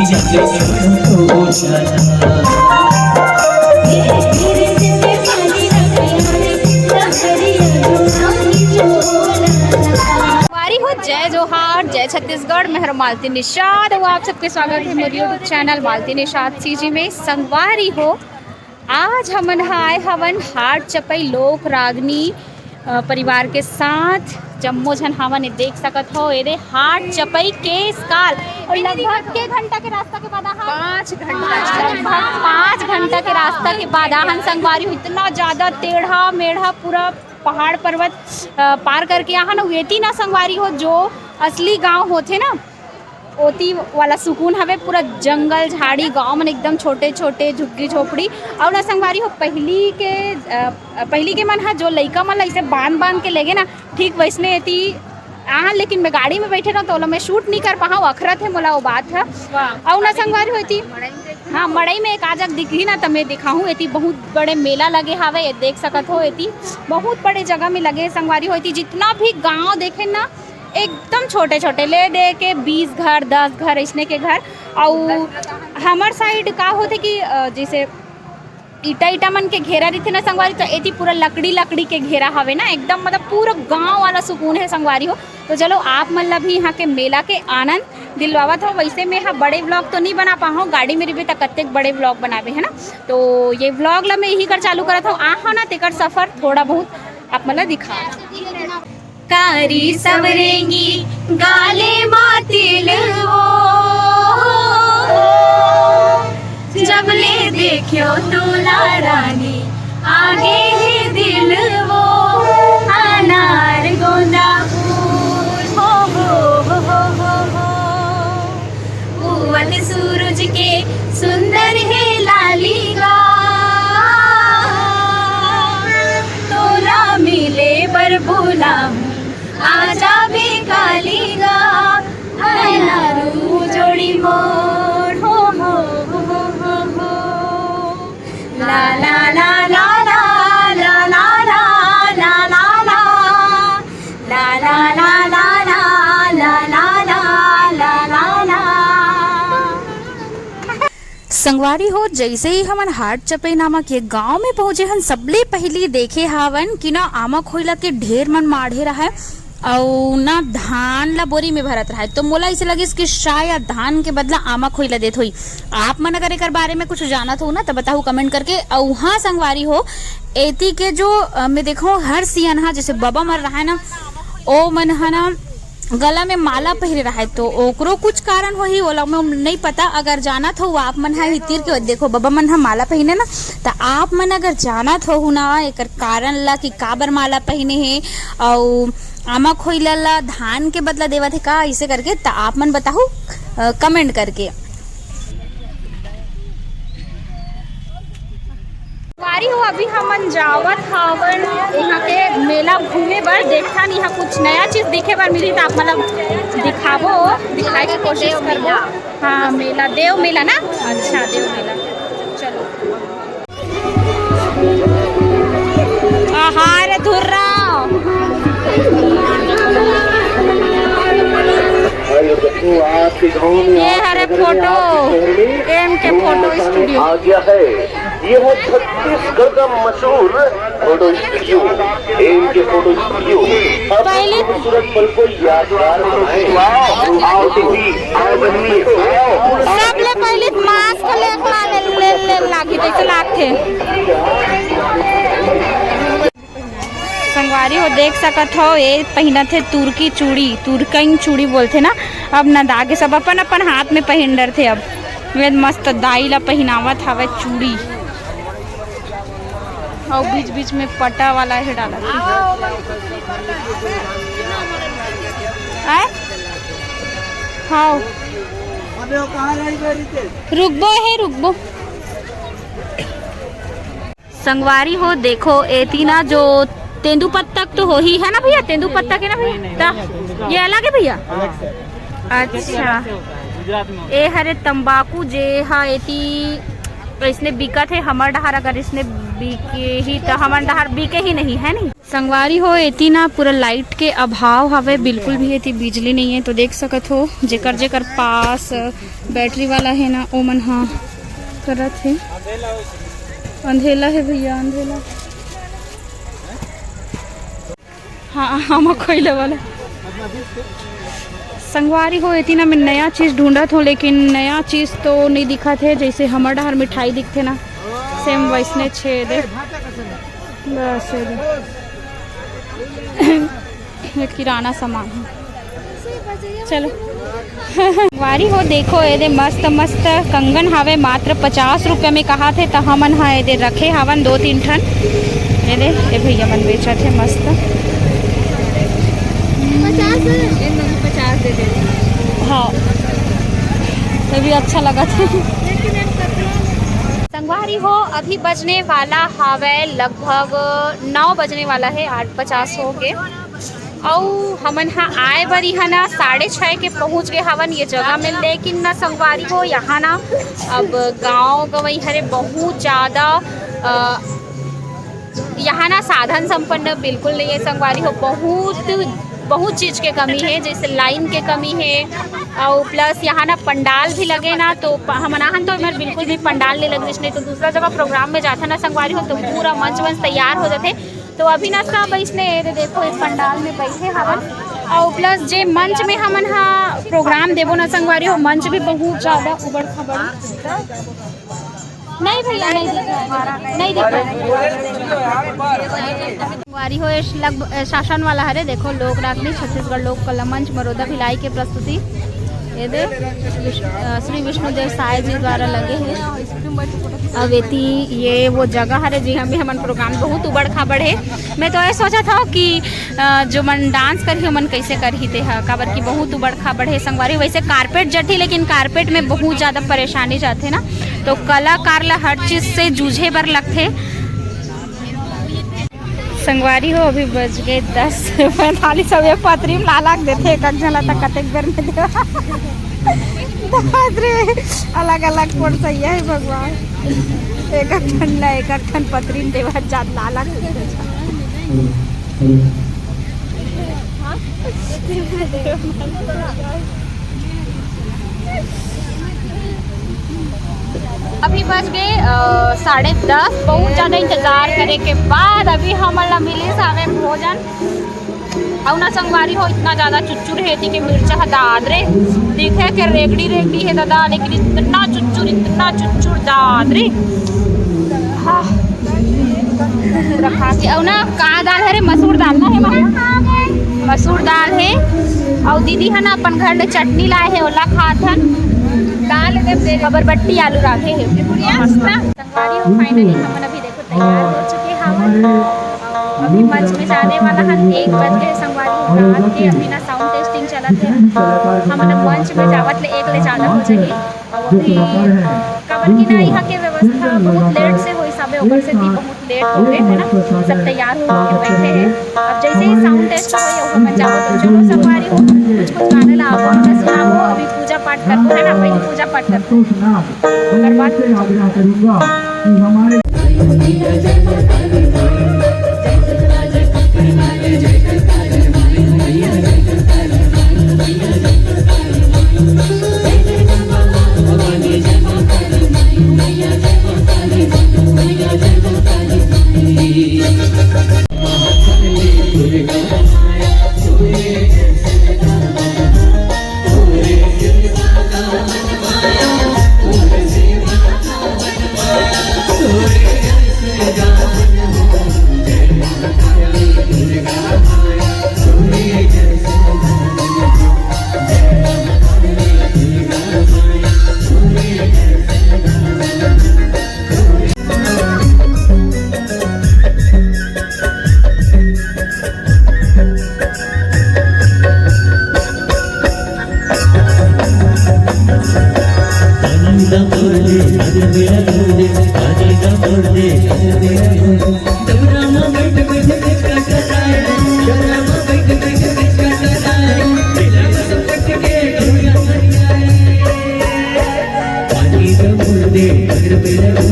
जय जोहार, जय छत्तीसगढ़। मैं मालती निषाद वो आप सबके स्वागत है मेरे यूट्यूब चैनल मालती निषाद सीजी में। संगवारी हो आज हमन आए हवन हाट चपई लोक रागनी परिवार के साथ जम्मो झन हवन देख सकत हो। ये हाट चपई के काल और लगभग के घंटा के रास्ता के बाद 5 घंटा के रास्ता के बाद आहन संगवारी हो। इतना ज़्यादा टेढ़ा मेढ़ा पूरा पहाड़ पर्वत पार करके आहन वेती ना संगवारी हो। जो असली गांव होते ना ओती वाला सुकून हवे। पूरा जंगल झाड़ी गांव में एकदम छोटे छोटे झुग्गी झोपड़ी और ना संगवारी हो। पहली के मन हा जो लइका मन ऐसे बांध के लेगे ना ठीक वैसने एती आहन। लेकिन मैं गाड़ी में बैठे रहा तो मैं शूट नहीं कर पाऊँ अखरत है मोला वो बात है। और ना संगवारी होती हाँ मड़ई में एक आजक दिखली ना तो मैं दिखाऊँ। एती बहुत बड़े मेला लगे हावे ये देख सकत हो। एती बहुत बड़े जगह में लगे संगवारी होती। जितना भी गांव देखे ना एकदम छोटे छोटे ले दे के 20 घर 10 घर इसने के घर। और हमार साइड का होते कि जैसे ईटा मन के घेरा रही थे ना संगवारी तो एती पूरा लकड़ी के घेरा हवे ना एकदम मतलब पूरा गांव वाला सुकून है संगवारी हो। तो चलो आप मतलब भी यहाँ के मेला के आनंद दिलवावत हो। वैसे मैं हाँ बड़े व्लॉग तो नहीं बना पाऊँ गाड़ी में भी तक कत्ते बड़े व्लॉग बनावे है ना। तो ये व्लॉग ला मैं यही कर चालू करा था आहा ना तेकर सफ़र थोड़ा बहुत आप मतलब दिखा कारी सवरेंगी गाले मातिल जब ले देखियो तोला रानी आगे है दिल वो अनार गोंदा फूल हो उवत सूरज के सुंदर है लाली गा तोला मिले बर बोला आजा बे काली गा अनारू जोड़ी मोर हो ला ला ला ला ला ला ला ला ला ला ला ला ला ला ला ला ला। संगवारी हो जैसे ही हमन हाट चपई नामक ये गांव में पहुंचे हन सबले पहली देखे हावन कि ना आमा खोइला के ढेर मन माढ़े रहा है और ना धान ला बोरी में भरत रहा है। तो मोला ऐसे लगे कि शायद धान के बदला आमा खोइला देत हुई। आप मन अगर एक बारे में कुछ जानत हो ना तो बताओ कमेंट करके। और हाँ संगवारी हो एती के जो मैं देखो हर सियन हा जैसे बाबा मर रहा है ना ओ मन हा ना गला में माला पहरे रहा है। तो ओकरो कुछ कारण हो ही ओला में नहीं पता। अगर जानत हो आप मन है तीर के देखो बाबा मन हा माला पहने ना तो आप मन अगर जानत हो ना एक कारण ला कि काबर माला पहने है और आमा खोइला ला धान के बदला देवत है का इसे करके तो आप मन बताओ कमेंट करके। वारी हो अभी हमन जावत हावन यहाँ के मेला घूमे बर देखा नहीं यहाँ कुछ नया चीज दिखे बर मिली तो आप मतलब दिखाए की कोशिश करबो। हाँ मेला देव मेला ना अच्छा देव मेला चलो आहार धुर्रा ये हरे फोटो एम के फोटो स्टूडियो आ गया है। ये है छत्तीसगढ़ का मशहूर फोटो स्टूडियो एम के फोटो स्टूडियो। पहले खूबसूरत पल को यादगार सबले पहले मास्क ले लागी तो लागथे संगवारी हो देख सकत हो। ये पहना थे तुर्की चूड़ी तुर्कन चूड़ी बोलते ना। अब ना दागे सब अपन हाथ में पहन डर थे। अब वे मस्त दाई ला पहनावत हवे चूड़ी और बीच बीच में पटा वाला है डाला हाँ रुकबो संगवारी हो देखो एती ना जो तेंदुपत्ता तो हो ही है ना भैया तेंदुपत्ता के ना भैया ये अलग है भैया। अच्छा ए हरे तंबाकू जे हा एती इसने बिकत है हमर डहार अगर इसने बीके ही तो हमन डहर बीके ही नहीं है नहीं संगवारी हो। एती ना पूरा लाइट के अभाव हवे, बिल्कुल भी एती बिजली नहीं है। तो देख सकत हो जेकर जेकर पास बैटरी वाला है ना ओ मन हाँ करत है। अंधेला है भैया, अंधेला। हाँ हम खोले वाला संगवारी हो। एती ना मैं नया चीज़ ढूंढत हूँ, लेकिन नया चीज़ तो नहीं दिखत है। जैसे हमारे डहर मिठाई दिखते ना सेम वैसने छे दे बस ये किराना सामान है। चलो वारी हो देखो ये मस्त मस्त कंगन हवे, मात्र 50 रुपये में कहा थे। तो हमन हाँ ये रखे हवन 2-3 ठन। ये भैया मन बेचत है मस्त 50 दे दे। हाँ ये भी अच्छा लगा था। संगवारी हो अभी बजने वाला हवे लगभग 9 बजने वाला है, 8:50 हो गए। और हमन हाँ आए बरी है ना 6:30 के पहुँच गए हवन ये जगह में। लेकिन ना संगवारी हो यहाँ ना अब गांव गवई हरे बहुत ज़्यादा यहाँ ना साधन संपन्न बिल्कुल नहीं है संगवारी हो। बहुत चीज़ के कमी है, जैसे लाइन के कमी है और प्लस यहाँ ना पंडाल भी लगे ना। तो हमनाहन तो इधर बिल्कुल भी पंडाल नहीं लगे, नहीं तो दूसरा जगह प्रोग्राम में जाता ना संगवारी हो तो पूरा मंच तैयार हो जाते। तो अभी ना सब इसने देखो इस पंडाल में बैठे हवन। और प्लस जे मंच में हमन हाँ प्रोग्राम देवो ना संगवारी हो, मंच भी बहुत ज़्यादा उबड़ खबड़ नहीं भैया नहीं दिख संगवारी हो। शासन वाला हरे देखो लोक रागनी छत्तीसगढ़ लोक कला मंच मरोदा भिलाई के प्रस्तुति ये दे श्री विष्णुदेव साय जी द्वारा लगे हैं। अब ये वो जगह है जी हम हमन प्रोग्राम बहुत उबड़ खाबड़ है। मैं तो ये सोचा था कि जो मन डांस करी मन कैसे करी थे काबर की बहुत उबड़ खाबड़ है संगवारी। वैसे कारपेट जटी, लेकिन कारपेट में बहुत ज़्यादा परेशानी जाते ना। तो कलाकार ला हर चीज़ से जूझे बर लगते संगवारी हो। अभी बज गए 10:45। अब पतरी में लालाक देते एक झला तक कतेक बेर में दे अलग अलग पड़ सही है भगवान। एक ठन ला एक ठन पतरी में देवा जात लालाक अभी बज गए 10:30। बहुत ज़्यादा इंतज़ार करे के बाद अभी हमारा मिले सावे भोजन। और ना संगवारी हो इतना ज़्यादा चुच्चुर है कि मिर्चा दाद रे दिखे के रेगड़ी है दादा, लेकिन इतना चुच्चुर दाद रे हाँ रखा के। और ना कहा दाल है रे मसूर दाल ना है मसूर दाल है। और दीदी है ना अपन घर में चटनी लाए है ओला खात हन। दाल बरबट्टी आलू राखे है संगवारी हो। फाइनली हम अभी देखो तैयार हो चुके हैं। अभी मंच में जाने वाला है 1 बज गए संगवारी रात के। अभी ना साउंड टेस्टिंग चला थे हमारे मंच में जावत ले 1 ले ज़्यादा हो जाए। और अभी कबर की ना यहाँ के व्यवस्था बहुत लेट से हो हिसाब ऊपर से भी बहुत लेट हो गए है ना। सब तैयार हो के बैठे हैं। अब जैसे ही साउंड टेस्ट हो मैं जाओ तो जो संगवारी हो कुछ गाने ला सुनाओ। अभी पूजा पाठ करते है ना, पहले पूजा पाठ करते दे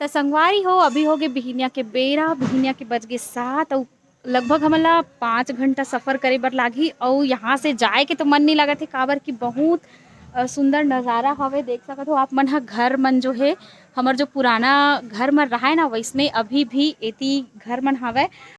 त संगवारी हो अभी हो गए बिहनिया के बेरा, बिहनिया के बज गए 7 और लगभग हमला 5 घंटा सफ़र करे बर लागही और यहाँ से जाए के तो मन नहीं लगत है काबर की बहुत सुंदर नज़ारा हवे। देख सकत हो आप मन ह घर मन जो है हमर जो पुराना घर मन रहा है ना वैसने अभी भी एती घर मन हवय।